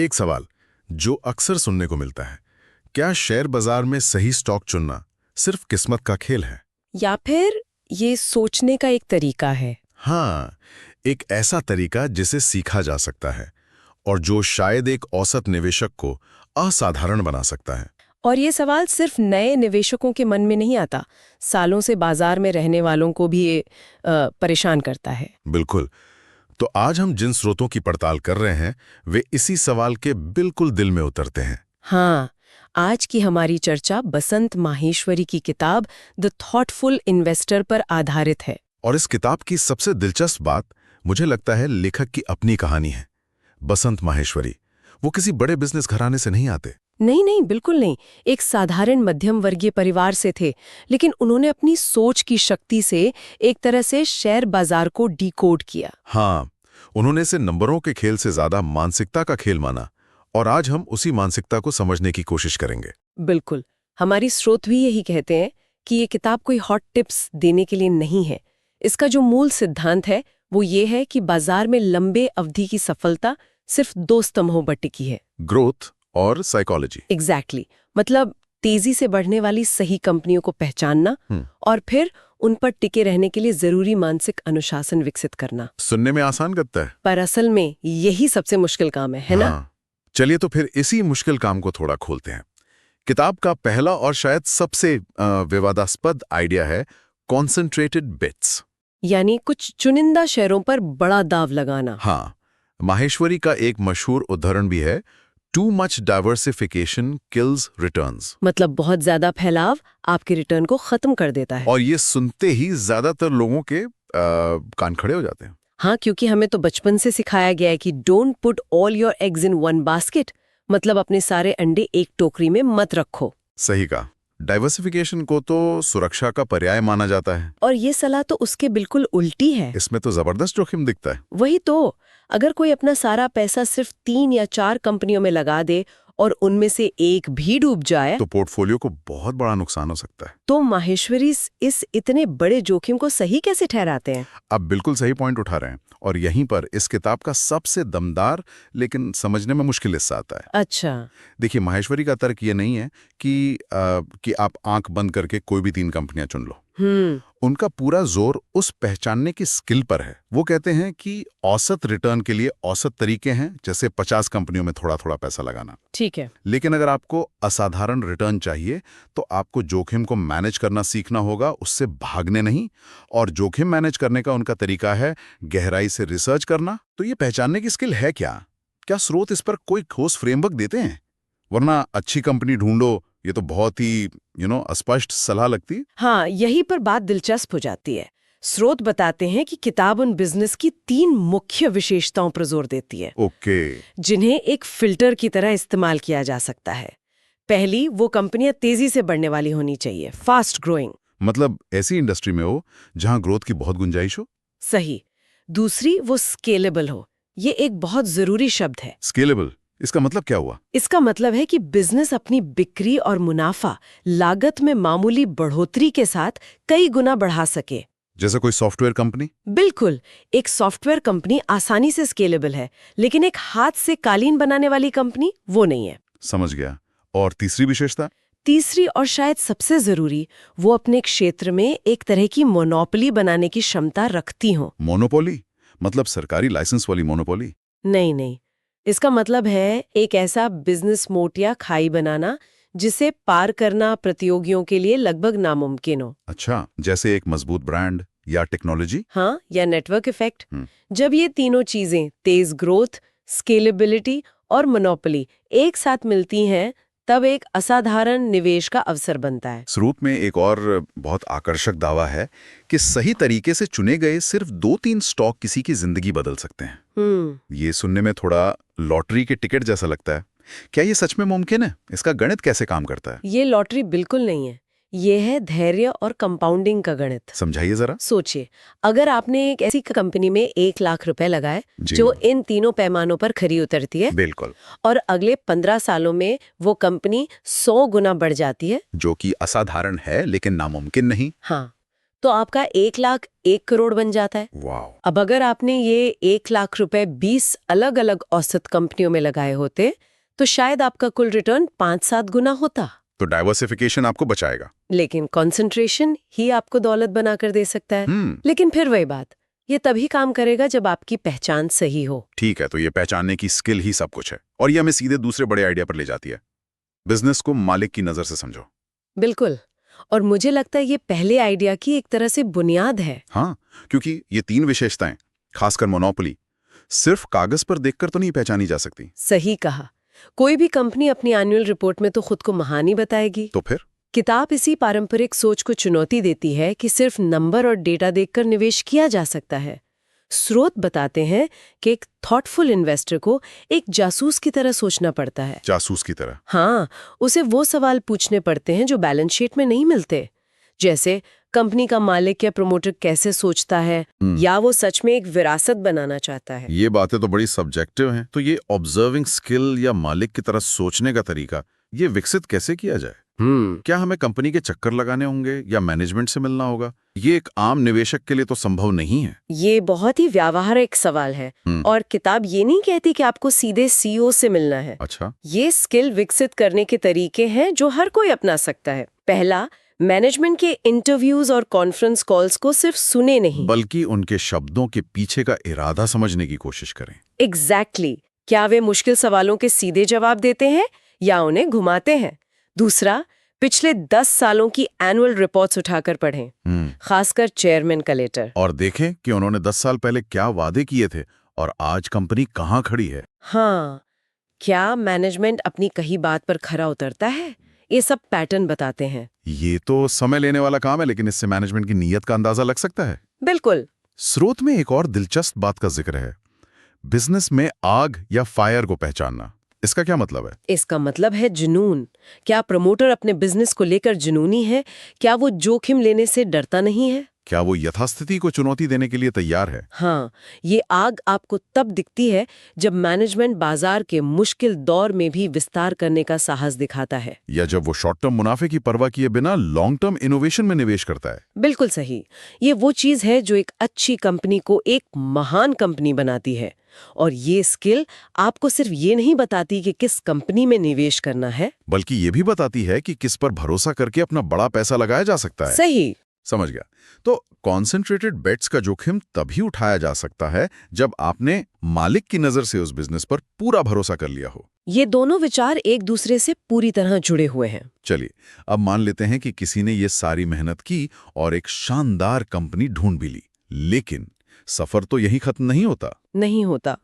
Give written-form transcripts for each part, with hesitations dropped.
एक सवाल जो अक्सर सुनने को मिलता है, क्या शेयर बाजार में सही स्टॉक चुनना सिर्फ किस्मत का खेल है? या फिर ये सोचने का एक तरीका है? हाँ, एक ऐसा तरीका जिसे सीखा जा सकता है और जो शायद एक औसत निवेशक को असाधारण बना सकता है। और ये सवाल सिर्फ नए निवेशकों के मन में नहीं आता, सालों से बाजार में रहने वालों को भी ये परेशान करता है। बिल्कुल। तो आज हम जिन स्रोतों की पड़ताल कर रहे हैं वे इसी सवाल के बिल्कुल दिल में उतरते हैं। हाँ, आज की हमारी चर्चा बसंत माहेश्वरी की किताब द थॉटफुल इन्वेस्टर पर आधारित है। और इस किताब की सबसे दिलचस्प बात मुझे लगता है लेखक की अपनी कहानी है। बसंत माहेश्वरी वो किसी बड़े बिजनेस घराने से नहीं आते। नहीं नहीं, बिल्कुल नहीं। एक साधारण मध्यम वर्गीय परिवार से थे, लेकिन उन्होंने अपनी सोच की शक्ति से एक तरह से शेयर बाजार को डिकोड किया। हाँ, उन्होंने इसे नंबरों के खेल से ज्यादा मानसिकता का खेल माना और आज हम उसी मानसिकता को समझने की कोशिश करेंगे। बिल्कुल। हमारी स्रोत भी यही कहते हैं कि ये किताब कोई हॉट टिप्स देने के लिए नहीं है। इसका जो मूल सिद्धांत है वो ये है कि बाजार में लंबे अवधि की सफलता सिर्फ दो स्तंभों पर टिकी है, ग्रोथ और साइकोलॉजी। एग्जैक्टली। मतलब तेजी से बढ़ने वाली सही कंपनियों को पहचानना और फिर उन पर टिके रहने के लिए जरूरी मानसिक अनुशासन विकसित करना। सुनने में आसान लगता है, पर असल में यही सबसे मुश्किल काम है ना? हाँ। चलिए तो फिर इसी मुश्किल काम को थोड़ा खोलते हैं। किताब का पहला और शायद सबसे विवादास्पद आइडिया है कॉन्सेंट्रेटेड बेट्स, यानी कुछ चुनिंदा शेयरों पर बड़ा दाव लगाना। हाँ, माहेश्वरी का एक मशहूर उदाहरण भी है, too much diversification kills returns. मतलब बहुत ज्यादा फैलाव आपके रिटर्न को खत्म कर देता है। और ये सुनते ही ज्यादातर लोगों के कान खड़े हो जाते हैं। हाँ, क्योंकि हमें तो बचपन से सिखाया गया है कि don't put all your eggs in one basket, मतलब अपने सारे अंडे एक टोकरी में मत रखो। सही कहा। डाइवर्सिफिकेशन को तो सुरक्षा का पर्याय माना जाता है और ये सलाह तो उसके बिल्कुल उल्टी है। इसमें तो जबरदस्त जोखिम दिखता है। वही तो, अगर कोई अपना सारा पैसा सिर्फ 3 या 4 कंपनियों में लगा दे और उनमें से एक भी डूब जाए तो पोर्टफोलियो को बहुत बड़ा नुकसान हो सकता है। तो माहेश्वरी इस इतने बड़े जोखिम को सही कैसे ठहराते हैं? आप बिल्कुल सही पॉइंट उठा रहे हैं और यहीं पर इस किताब का सबसे दमदार लेकिन समझने में मुश्किल हिस्सा आता है। अच्छा। देखिए, माहेश्वरी का तर्क ये नहीं है कि आप आंख बंद करके कोई भी 3 कंपनियां चुन लो। उनका पूरा जोर उस पहचानने की स्किल पर है। वो कहते हैं कि औसत रिटर्न के लिए औसत तरीके हैं, जैसे 50 कंपनियों में थोड़ा थोड़ा पैसा लगाना। ठीक है। लेकिन अगर आपको असाधारण रिटर्न चाहिए तो आपको जोखिम को मैनेज करना सीखना होगा, उससे भागने नहीं। और जोखिम मैनेज करने का उनका तरीका है गहराई से रिसर्च करना। तो ये पहचानने की स्किल है क्या? क्या स्रोत इस पर कोई ठोस फ्रेमवर्क देते हैं? वरना अच्छी कंपनी ढूंढो, ये तो बहुत ही अस्पष्ट सलाह लगती। हाँ, यही पर बात दिलचस्प हो जाती है। स्रोत बताते हैं कि किताब उन बिजनेस की 3 मुख्य विशेषताओं पर जोर देती है, ओके। जिन्हें एक फिल्टर की तरह इस्तेमाल किया जा सकता है। पहली, वो कंपनियां तेजी से बढ़ने वाली होनी चाहिए, फास्ट ग्रोइंग। मतलब ऐसी इंडस्ट्री में हो जहां ग्रोथ की बहुत गुंजाइश हो। सही। दूसरी, वो स्केलेबल हो। ये एक बहुत जरूरी शब्द है। स्केलेबल, इसका मतलब क्या हुआ? इसका मतलब है कि बिजनेस अपनी बिक्री और मुनाफा लागत में मामूली बढ़ोतरी के साथ कई गुना बढ़ा सके। जैसे कोई सॉफ्टवेयर कंपनी? बिल्कुल। एक सॉफ्टवेयर कंपनी आसानी से स्केलेबल है, लेकिन एक हाथ से कालीन बनाने वाली कंपनी वो नहीं है। समझ गया। और तीसरी विशेषता? तीसरी और शायद सबसे जरूरी, वो अपने क्षेत्र में एक तरह की मोनोपोली बनाने की क्षमता रखती हो। मोनोपोली मतलब सरकारी लाइसेंस वाली मोनोपोली? नहीं नहीं, इसका मतलब है एक ऐसा बिजनेस मोट या खाई बनाना जिसे पार करना प्रतियोगियों के लिए लगभग नामुमकिन हो। अच्छा, जैसे एक मजबूत ब्रांड या टेक्नोलॉजी? हाँ, या नेटवर्क इफेक्ट। जब ये तीनों चीजें, तेज ग्रोथ, स्केलेबिलिटी और मोनोपोली, एक साथ मिलती हैं, तब एक असाधारण निवेश का अवसर बनता है। स्रोत में एक और बहुत आकर्षक दावा है कि सही तरीके से चुने गए सिर्फ 2-3 स्टॉक किसी की जिंदगी बदल सकते हैं। ये सुनने में थोड़ा लॉटरी के टिकट जैसा लगता है। क्या ये सच में मुमकिन है? इसका गणित कैसे काम करता है? ये लॉटरी बिल्कुल नहीं है। ये है धैर्य और कंपाउंडिंग का गणित। समझाइए जरा। सोचिए, अगर आपने एक ऐसी कंपनी में 1 लाख रुपए लगाए जो इन तीनों पैमानों पर खरी उतरती है, बिल्कुल, और अगले 15 सालों में वो कंपनी 100 गुना बढ़ जाती है, जो कि असाधारण है लेकिन नामुमकिन नहीं। हाँ, तो आपका 1 लाख 1 करोड़ बन जाता है। वाह, अब अगर आपने ये 1 लाख रुपए 20 अलग-अलग औसत कंपनियों में लगाए होते तो शायद आपका कुल रिटर्न 5-7 गुना होता। तो डाइवर्सिफिकेशन आपको बचाएगा। लेकिन कंसंट्रेशन ही आपको दौलत बनाकर दे सकता है। हम्म, लेकिन फिर वही बात, ये तभी काम करेगा जब आपकी पहचान सही हो। ठीक है, तो ये पहचानने की स्किल ही सब कुछ है, और ये हमें सीधे दूसरे बड़े आइडिया पर ले जाती है। बिजनेस को मालिक की नजर से समझो। बिल्कुल, और मुझे लगता है ये पहले आइडिया की एक तरह से बुनियाद है। हाँ, क्योंकि ये 3 विशेषताएं, खासकर मोनोपोली, सिर्फ कागज पर देखकर तो नहीं पहचानी जा सकती। सही कहा। कोई भी कंपनी अपनी एनुअल रिपोर्ट में तो खुद को महान ही बताएगी। तो फिर किताब इसी पारंपरिक सोच को चुनौती देती है कि सिर्फ नंबर और डेटा देखकर निवेश किया जा सकता है। स्रोत बताते हैं कि एक थॉटफुल इन्वेस्टर को एक जासूस की तरह सोचना पड़ता है। जासूस की तरह। हाँ, उसे वो सवाल पूछने पड़ते हैं जो बैलेंस शीट में नहीं मिलते, जैसे कंपनी का मालिक या प्रमोटर कैसे सोचता है, या वो सच में एक विरासत बनाना चाहता है। ये बातें तो बड़ी सब्जेक्टिव हैं। तो ये ऑब्जर्विंग स्किल या मालिक की तरह सोचने का तरीका, ये विकसित कैसे किया जाए? क्या हमें कंपनी के चक्कर लगाने होंगे या मैनेजमेंट से मिलना होगा? ये एक आम निवेशक के लिए तो संभव नहीं है। ये बहुत ही व्यावहारिक सवाल है, और किताब ये नहीं कहती कि आपको सीधे सीईओ से मिलना है। अच्छा, ये स्किल विकसित करने के तरीके हैं जो हर कोई अपना सकता है। पहला, मैनेजमेंट के इंटरव्यूज और कॉन्फ्रेंस कॉल्स को सिर्फ सुने नहीं, बल्कि उनके शब्दों के पीछे का इरादा समझने की कोशिश करें। एग्जैक्टली क्या वे मुश्किल सवालों के सीधे जवाब देते हैं या उन्हें घुमाते हैं। दूसरा, पिछले 10 सालों की एनुअल रिपोर्ट्स उठाकर पढ़ें, खासकर चेयरमैन का लेटर, और देखें कि उन्होंने 10 साल पहले क्या वादे किए थे और आज कंपनी कहाँ खड़ी है। हाँ, क्या मैनेजमेंट अपनी कही बात पर खरा उतरता है? ये सब पैटर्न बताते हैं। ये तो समय लेने वाला काम है, लेकिन इससे मैनेजमेंट की नीयत का अंदाजा लग सकता है। बिल्कुल। स्रोत में एक और दिलचस्प बात का जिक्र है, बिजनेस में आग या फायर को पहचानना। इसका क्या मतलब है? इसका मतलब है जुनून। क्या प्रमोटर अपने बिजनेस को लेकर जुनूनी है? क्या वो जोखिम लेने से डरता नहीं है? क्या वो यथास्थिति को चुनौती देने के लिए तैयार है? हाँ, ये आग आपको तब दिखती है जब मैनेजमेंट बाजार के मुश्किल दौर में भी विस्तार करने का साहस दिखाता है। या जब वो शॉर्ट टर्म मुनाफे की परवाह किए बिना लॉन्ग टर्म इनोवेशन में निवेश करता है। बिल्कुल सही। ये वो चीज है जो एक अच्छी कंपनी को एक महान कंपनी बनाती है। और ये स्किल आपको सिर्फ ये नहीं बताती कि किस कंपनी में निवेश करना है, बल्कि ये भी बताती है कि किस पर भरोसा करके अपना बड़ा पैसा लगाया जा सकता है। सही। समझ गया। तो कॉन्सेंट्रेटेड बेट्स का जोखिम तभी उठाया जा सकता है जब आपने मालिक की नजर से उस बिजनेस पर पूरा भरोसा कर लिया हो। ये दोनों विचार एक दूसरे से पूरी तरह जुड़े हुए हैं। चलिए, अब मान लेते हैं कि किसी ने ये सारी मेहनत की और एक शानदार कंपनी ढूंढ भी ली, लेकिन सफर तो यही खत्म नहीं होता। नहीं होता।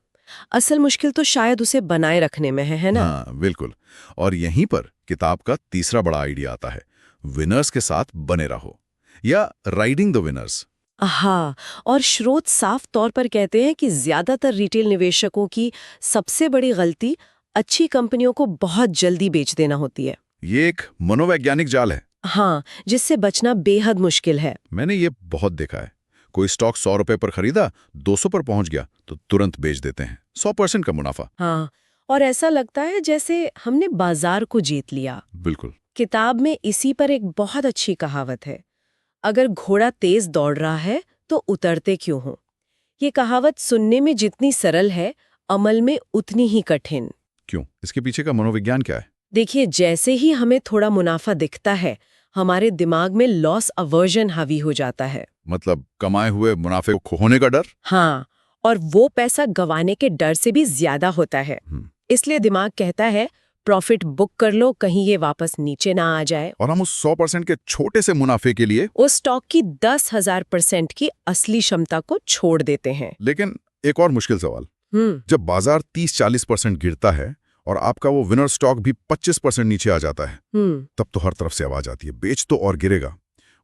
असल मुश्किल तो शायद उसे बनाए रखने में है ना? हाँ, बिल्कुल। और यहीं पर किताब का तीसरा बड़ा आइडिया आता है, विनर्स के साथ बने रहो या राइडिंग द विनर्स। हाँ, और स्रोत साफ तौर पर कहते हैं कि ज्यादातर रिटेल निवेशकों की सबसे बड़ी गलती अच्छी कंपनियों को बहुत जल्दी बेच देना होती है। ये एक मनोवैज्ञानिक जाल है। हाँ, जिससे बचना बेहद मुश्किल है। मैंने ये बहुत देखा है। कोई स्टॉक 100 रुपए पर खरीदा, 200 पर पहुंच गया तो तुरंत बेच देते हैं। 100% का मुनाफा। हाँ, और ऐसा लगता है जैसे हमने बाजार को जीत लिया। बिल्कुल। किताब में इसी पर एक बहुत अच्छी कहावत है, अगर घोड़ा तेज दौड़ रहा है तो उतरते क्यों हो। ये कहावत सुनने में जितनी सरल है, अमल में उतनी ही कठिन। क्यों? इसके पीछे का मनोविज्ञान क्या है? देखिए, जैसे ही हमें थोड़ा मुनाफा दिखता है, हमारे दिमाग में लॉस अवर्जन हावी हो जाता है। मतलब कमाए हुए मुनाफे को खोने का डर। हाँ, और वो पैसा गंवाने के डर से भी ज्यादा होता है। इसलिए दिमाग कहता है प्रॉफिट बुक कर लो, कहीं ये वापस नीचे ना आ जाए। और हम उस 100% के छोटे से मुनाफे के लिए उस स्टॉक की 10,000% की असली क्षमता को छोड़ देते हैं। लेकिन एक और मुश्किल सवाल, जब बाजार 30-40% गिरता है और आपका वो विनर स्टॉक भी 25% नीचे आ जाता है, तब तो हर तरफ से आवाज आती है, बेच तो और गिरेगा।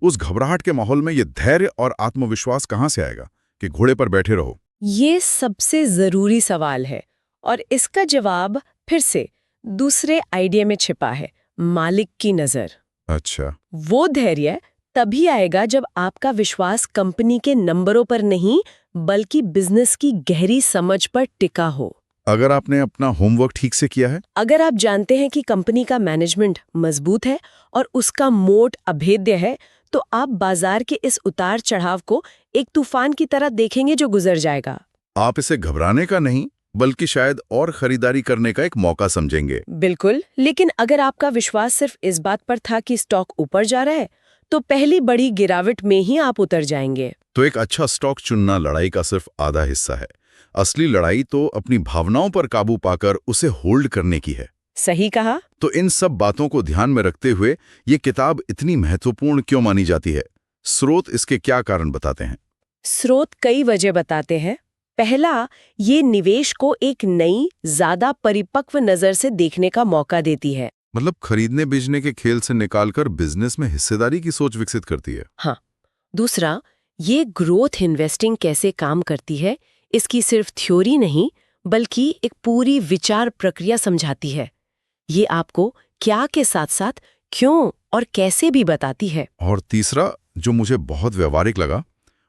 उस घबराहट के माहौल में ये धैर्य और आत्मविश्वास कहां से आएगा कि घोड़े पर बैठे रहो? ये सबसे जरूरी सवाल है, और इसका जवाब फिर से दूसरे आइडिया में छिपा है, मालिक की नजर। अच्छा। वो धैर्य तभी आएगा जब आपका विश्वास कंपनी के नंबरों पर नहीं, बल्कि बिजनेस की गहरी समझ पर टिका हो। अगर आपने अपना होमवर्क ठीक से किया है, अगर आप जानते हैं कि कंपनी का मैनेजमेंट मजबूत है और उसका मोट अभेद्य है, तो आप बाजार के इस उतार चढ़ाव को एक तूफान की तरह देखेंगे जो गुजर जाएगा। आप इसे घबराने का नहीं, बल्कि शायद और खरीदारी करने का एक मौका समझेंगे। बिल्कुल, लेकिन अगर आपका विश्वास सिर्फ इस बात पर था कि स्टॉक ऊपर जा रहा है, तो पहली बड़ी गिरावट में ही आप उतर जाएंगे। तो एक अच्छा स्टॉक चुनना लड़ाई का सिर्फ आधा हिस्सा है। असली लड़ाई तो अपनी भावनाओं पर काबू पाकर उसे होल्ड करने की है। सही कहा। तो इन सब बातों को ध्यान में रखते हुए ये किताब इतनी महत्वपूर्ण क्यों मानी जाती है? स्रोत इसके क्या कारण बताते हैं? स्रोत कई वजह बताते हैं। पहला, ये निवेश को एक नई, ज्यादा परिपक्व नजर से देखने का मौका देती है। मतलब खरीदने बेचने के खेल से निकालकर बिजनेस में हिस्सेदारी की सोच विकसित करती है। हाँ। दूसरा, ये ग्रोथ इन्वेस्टिंग कैसे काम करती है, इसकी सिर्फ थ्योरी नहीं, बल्कि एक पूरी विचार प्रक्रिया समझाती है। ये आपको क्या के साथ साथ क्यों और कैसे भी बताती है। और तीसरा, जो मुझे बहुत व्यवहारिक लगा,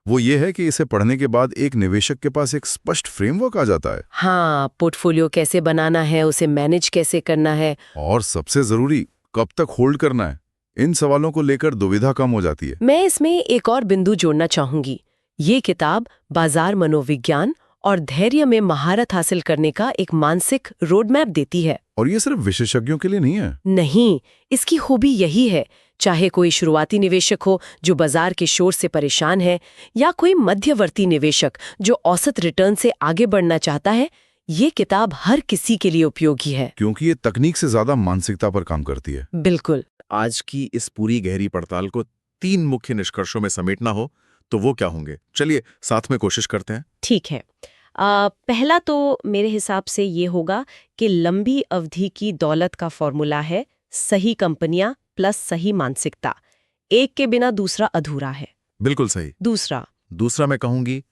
वो ये है कि इसे पढ़ने के बाद एक निवेशक के पास एक स्पष्ट फ्रेमवर्क आ जाता है। हाँ, पोर्टफोलियो कैसे बनाना है, उसे मैनेज कैसे करना है, और सबसे जरूरी, कब तक होल्ड करना है। इन सवालों को लेकर दुविधा कम हो जाती है। मैं इसमें एक और बिंदु जोड़ना चाहूंगी। ये किताब बाजार मनोविज्ञान और धैर्य में महारत हासिल करने का एक मानसिक रोड मैप देती है। और ये सिर्फ विशेषज्ञों के लिए नहीं है। नहीं, इसकी खूबी यही है, चाहे कोई शुरुआती निवेशक हो जो बाजार के शोर से परेशान है, या कोई मध्यवर्ती निवेशक जो औसत रिटर्न से आगे बढ़ना चाहता है, ये किताब हर किसी के लिए उपयोगी है। क्योंकि ये तकनीक से ज्यादा मानसिकता पर काम करती है। बिल्कुल। आज की इस पूरी गहरी पड़ताल को 3 मुख्य निष्कर्षों में समेटना हो तो वो क्या होंगे? चलिए साथ में कोशिश करते हैं। ठीक है। पहला तो मेरे हिसाब से ये होगा कि लंबी अवधि की दौलत का फॉर्मूला है सही कंपनियां प्लस सही मानसिकता। एक के बिना दूसरा अधूरा है। बिल्कुल सही। दूसरा मैं कहूंगी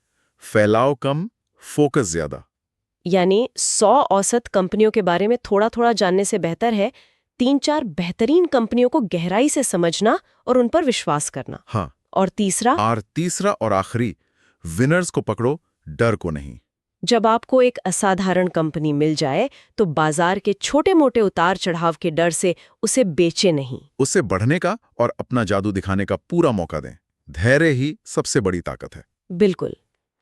फैलाव कम, फोकस ज्यादा। यानी 100 औसत कंपनियों के बारे में थोड़ा थोड़ा जानने से बेहतर है 3-4 बेहतरीन कंपनियों को गहराई से समझना और उन पर विश्वास करना। हाँ। और तीसरा और आखिरी, विनर्स को पकड़ो, डर को नहीं। जब आपको एक असाधारण कंपनी मिल जाए तो बाजार के छोटे मोटे उतार चढ़ाव के डर से उसे बेचे नहीं, उसे बढ़ने का और अपना जादू दिखाने का पूरा मौका दें। धैर्य ही सबसे बड़ी ताकत है। बिल्कुल।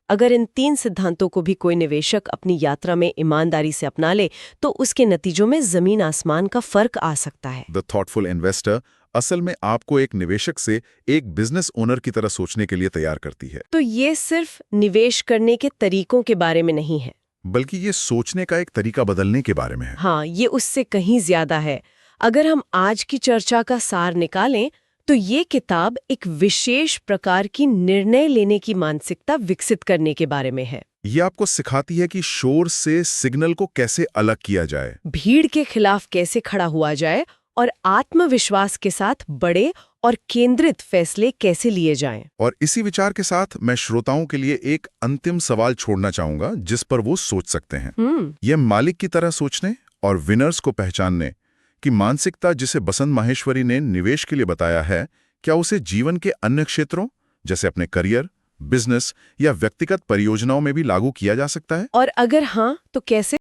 अगर इन 3 सिद्धांतों को भी कोई निवेशक अपनी यात्रा में ईमानदारी से अपना ले तो उसके नतीजों में जमीन आसमान का फर्क आ सकता है। द थॉटफुल इन्वेस्टर असल में आपको एक निवेशक से एक बिजनेस ओनर की तरह सोचने के लिए तैयार करती है। तो ये सिर्फ निवेश करने के तरीकों के बारे में नहीं है, बल्कि ये सोचने का एक तरीका बदलने के बारे में है। हाँ, ये उससे कहीं ज्यादा है। अगर हम आज की चर्चा का सार निकालें तो ये किताब एक विशेष प्रकार की निर्णय लेने की मानसिकता विकसित करने के बारे में है। ये आपको सिखाती है कि शोर से सिग्नल को कैसे अलग किया जाए, भीड़ के खिलाफ कैसे खड़ा हुआ जाए और आत्मविश्वास के साथ बड़े और केंद्रित फैसले कैसे लिए जाएं। और इसी विचार के साथ मैं श्रोताओं के लिए एक अंतिम सवाल छोड़ना चाहूंगा जिस पर वो सोच सकते हैं। यह मालिक की तरह सोचने और विनर्स को पहचानने की मानसिकता जिसे बसंत माहेश्वरी ने निवेश के लिए बताया है, क्या उसे जीवन के अन्य क्षेत्रों जैसे अपने करियर, बिजनेस या व्यक्तिगत परियोजनाओं में भी लागू किया जा सकता है? और अगर हाँ, तो कैसे?